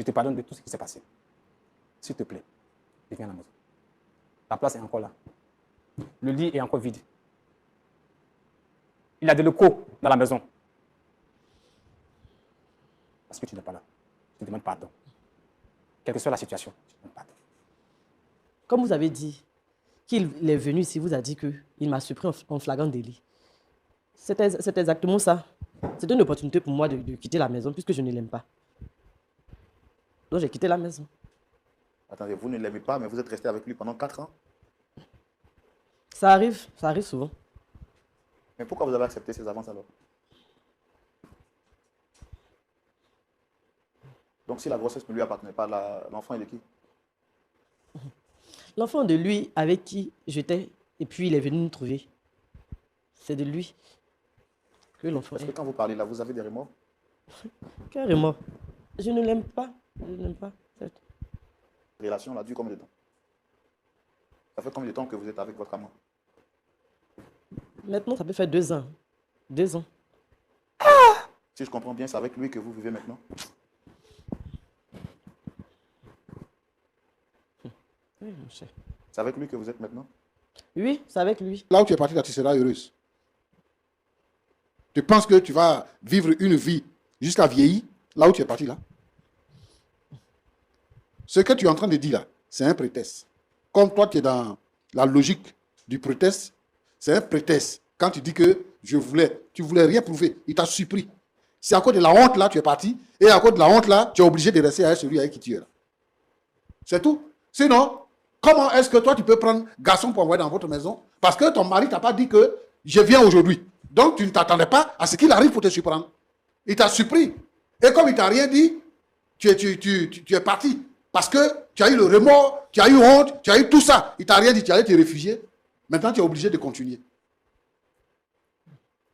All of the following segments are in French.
Je te pardonne de tout ce qui s'est passé. S'il te plaît, reviens à la maison. Ta place est encore là. Le lit est encore vide. Il y a de l'écho dans la maison. Parce que tu n'es pas là. Je te demande pardon. Quelle que soit la situation, je te demande pardon. Comme vous avez dit qu'il est venu ici, vous a dit qu'il m'a surpris en flagrant délit. C'est exactement ça. C'est une opportunité pour moi de quitter la maison puisque je ne l'aime pas. Donc j'ai quitté la maison. Attendez, vous ne l'aimez pas, mais vous êtes resté avec lui pendant 4 ans. Ça arrive souvent. Mais pourquoi vous avez accepté ces avances alors? Donc si la grossesse ne lui appartenait pas, l'enfant est de qui? L'enfant de lui avec qui j'étais, et puis il est venu nous trouver. C'est de lui que l'enfant Est-ce est. que quand vous parlez là, vous avez des remords? Carrément. Je ne l'aime pas. Je ne l'aime pas. La relation là dure combien de temps? Ça fait combien de temps que vous êtes avec votre amant? Maintenant, ça peut faire 2 ans. 2 ans. Si je comprends bien, c'est avec lui que vous vivez maintenant? Oui, mon cher. C'est avec lui que vous êtes maintenant? Oui, c'est avec lui. Là où tu es parti, là, tu seras heureuse. Tu penses que tu vas vivre une vie jusqu'à vieillir, là où tu es parti, là? Ce que tu es en train de dire, là, c'est un prétexte. Comme toi, tu es dans la logique du prétexte, c'est un prétexte. Quand tu dis que tu voulais rien prouver, il t'a surpris. C'est à cause de la honte, là, tu es parti, et à cause de la honte, là, tu es obligé de rester avec celui avec qui tu es là. C'est tout. Sinon, comment est-ce que toi, tu peux prendre garçon pour envoyer dans votre maison? Parce que ton mari t'a pas dit que je viens aujourd'hui. Donc, tu ne t'attendais pas à ce qu'il arrive pour te surprendre. Il t'a surpris. Et comme il t'a rien dit, tu es parti. Parce que tu as eu le remords, tu as eu honte, tu as eu tout ça. Il t'a rien dit, tu allais te réfugier. Maintenant, tu es obligé de continuer.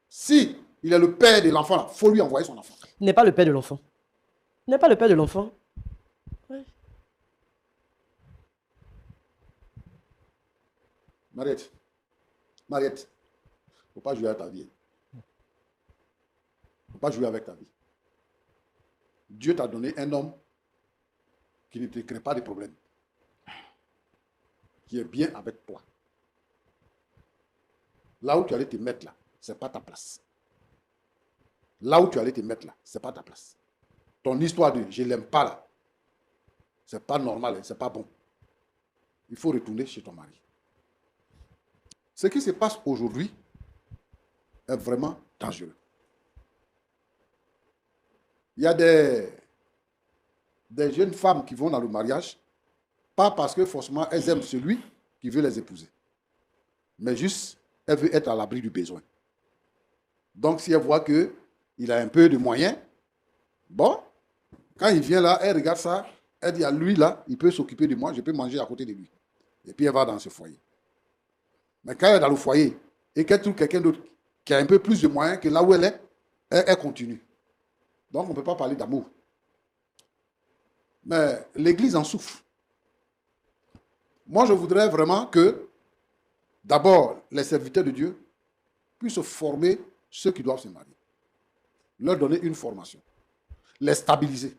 Si il est le père de l'enfant, il faut lui envoyer son enfant. Il n'est pas le père de l'enfant. Il n'est pas le père de l'enfant. Oui. Mariette, il ne faut pas jouer avec ta vie. Il ne faut pas jouer avec ta vie. Dieu t'a donné un homme qui ne te crée pas de problème, qui est bien avec toi. Là où tu allais te mettre là, ce n'est pas ta place. Là où tu allais te mettre là, ce n'est pas ta place. Ton histoire de je ne l'aime pas là, ce n'est pas normal, ce n'est pas bon. Il faut retourner chez ton mari. Ce qui se passe aujourd'hui est vraiment dangereux. Il y a des jeunes femmes qui vont dans le mariage, pas parce que forcément elles aiment celui qui veut les épouser, mais juste elles veulent être à l'abri du besoin. Donc si elle voit qu'il a un peu de moyens, bon, quand il vient là, elle regarde ça, elle dit à lui là, il peut s'occuper de moi, je peux manger à côté de lui. Et puis elle va dans ce foyer. Mais quand elle est dans le foyer et qu'elle trouve quelqu'un d'autre qui a un peu plus de moyens que là où elle est, elle continue. Donc on ne peut pas parler d'amour. Mais l'Église en souffre. Moi, je voudrais vraiment que, d'abord, les serviteurs de Dieu puissent former ceux qui doivent se marier. Leur donner une formation. Les stabiliser.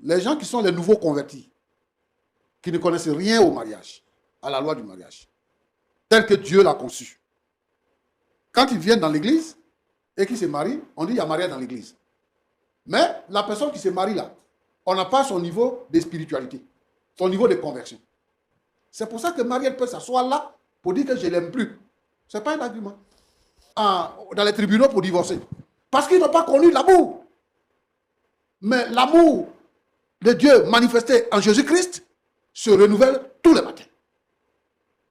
Les gens qui sont les nouveaux convertis, qui ne connaissent rien au mariage, à la loi du mariage, tel que Dieu l'a conçu. Quand ils viennent dans l'église et qu'ils se marient, on dit qu'il y a mariage dans l'église. Mais la personne qui se marie là, on n'a pas son niveau de spiritualité, son niveau de conversion. C'est pour ça que Marielle peut s'asseoir là pour dire que je ne l'aime plus. Ce n'est pas un argument. Dans les tribunaux pour divorcer. Parce qu'ils n'ont pas connu l'amour. Mais l'amour de Dieu manifesté en Jésus-Christ se renouvelle tous les matins.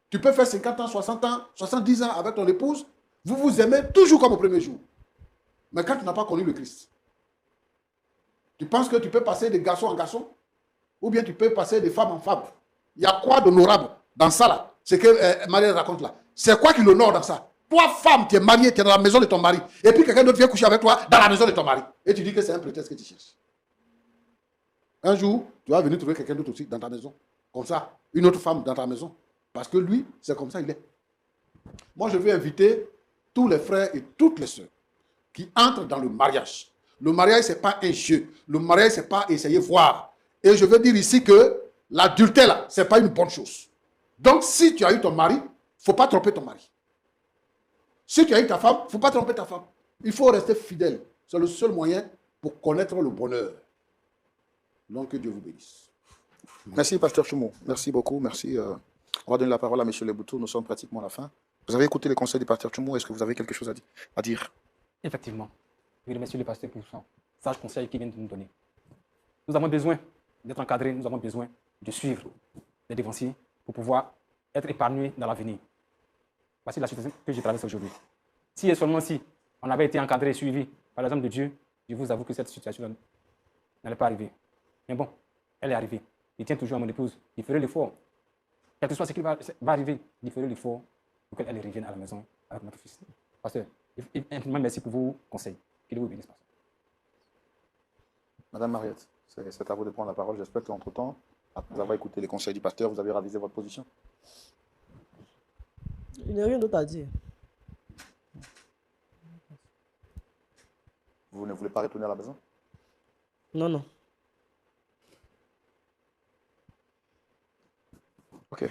Tu peux faire 50 ans, 60 ans, 70 ans avec ton épouse. Vous vous aimez toujours comme au premier jour. Mais quand tu n'as pas connu le Christ, tu penses que tu peux passer de garçon en garçon? Ou bien tu peux passer de femme en femme? Il y a quoi d'honorable dans ça là? Ce que Marie raconte là. C'est quoi qui l'honore dans ça? Toi, femme, tu es mariée, tu es dans la maison de ton mari. Et puis quelqu'un d'autre vient coucher avec toi dans la maison de ton mari. Et tu dis que c'est un prétexte que tu cherches. Un jour, tu vas venir trouver quelqu'un d'autre aussi dans ta maison. Comme ça, une autre femme dans ta maison. Parce que lui, c'est comme ça il est. Moi, je veux inviter tous les frères et toutes les sœurs qui entrent dans le mariage Le mariage, ce n'est pas un jeu. Le mariage, ce n'est pas essayer voir. Et je veux dire ici que l'adultère, là, ce n'est pas une bonne chose. Donc, si tu as eu ton mari, il ne faut pas tromper ton mari. Si tu as eu ta femme, il ne faut pas tromper ta femme. Il faut rester fidèle. C'est le seul moyen pour connaître le bonheur. Donc, que Dieu vous bénisse. Merci, Pasteur Choumou. Merci beaucoup. Merci. On va donner la parole à M. Leboutou. Nous sommes pratiquement à la fin. Vous avez écouté les conseils du Pasteur Choumou. Est-ce que vous avez quelque chose à dire? Effectivement, je remercie le pasteur pour son sage conseil qu'il vient de nous donner. Nous avons besoin d'être encadrés, nous avons besoin de suivre les dévanciers pour pouvoir être épargnés dans l'avenir. Voici la situation que je traverse aujourd'hui. Si et seulement si on avait été encadré et suivi par l'exemple de Dieu, je vous avoue que cette situation n'allait pas arriver. Mais bon, elle est arrivée. Il tient toujours à mon épouse. Il ferait l'effort. Quel que soit ce qui va arriver, il ferait l'effort pour qu'elle revienne à la maison avec notre fils. Pasteur, infiniment merci pour vos conseils. Que Dieu vous bénisse. Madame Mariette, c'est à vous de prendre la parole. J'espère qu'entre-temps, après avoir écouté les conseils du pasteur, vous avez ravisé votre position. Il n'y a rien d'autre à dire. Vous ne voulez pas retourner à la maison? Non, non. Ok.